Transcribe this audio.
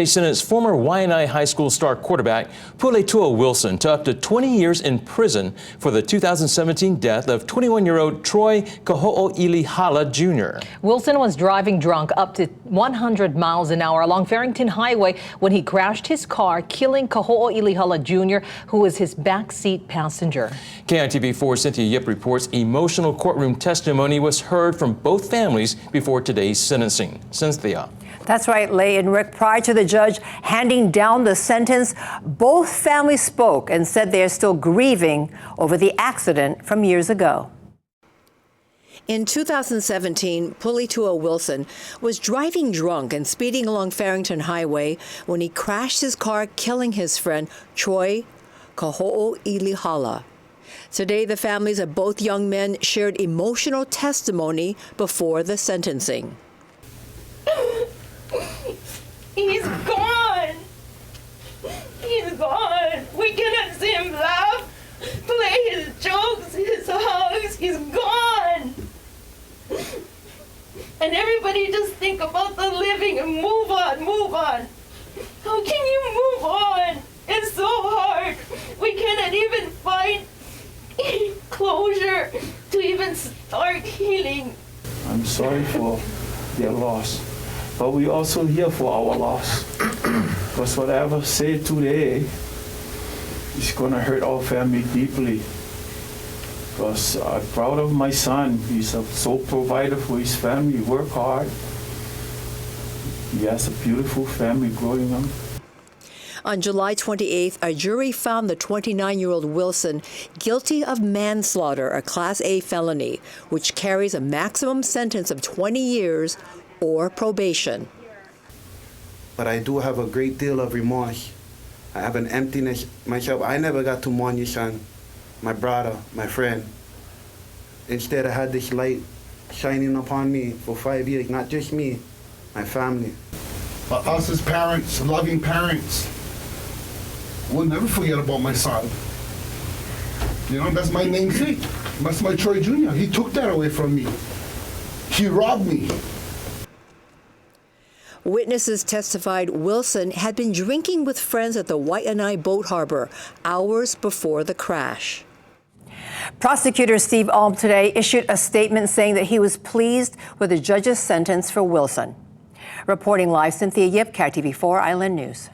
They sentenced former Waianae High School star quarterback Puletua Wilson to up to 20 years in prison for the 2017 death of 21-year-old Troy Kaho'oilihala Jr. Wilson was driving drunk up to 100 miles an hour along Farrington Highway when he crashed his car, killing Kaho'oilihala Jr., who was his backseat passenger. KITV4's Cynthia Yip reports emotional courtroom testimony was heard from both families before today's sentencing. Cynthia. That's right, Leigh and Rick. Prior to the judge handing down the sentence, both families spoke and said they are still grieving over the accident from years ago. In 2017, Puletua Wilson was driving drunk and speeding along Farrington Highway when he crashed his car, killing his friend Troy Kaho'oilihala. Today, the families of both young men shared emotional testimony before the sentencing. He's gone. He's gone. We cannot see him laugh, play his jokes, his hugs. He's gone. And everybody just think about the living and move on, move on. How can you move on? It's so hard. We cannot even find closure to even start healing. I'm sorry for their loss. But we also here for our loss. Because whatever said today is gonna hurt our family deeply. Because I'm proud of my son. He's a sole provider for his family. He worked hard. He has a beautiful family growing up. On July 28th, a jury found the 29-year-old Wilson guilty of manslaughter, a Class A felony, which carries a maximum sentence of 20 years or probation. But I do have a great deal of remorse. I have an emptiness myself. I never got to mourn your son, my brother, my friend. Instead, I had this light shining upon me for 5 years, not just me, my family. But us as parents, loving parents, we'll never forget about my son. You know, that's my namesake. That's my Troy Jr. He took that away from me. He robbed me. Witnesses testified Wilson had been drinking with friends at the Waianae boat harbor hours before the crash. Prosecutor Steve Alm today issued a statement saying that he was pleased with the judge's sentence for Wilson. Reporting live, Cynthia Yip, KITV4 Island News.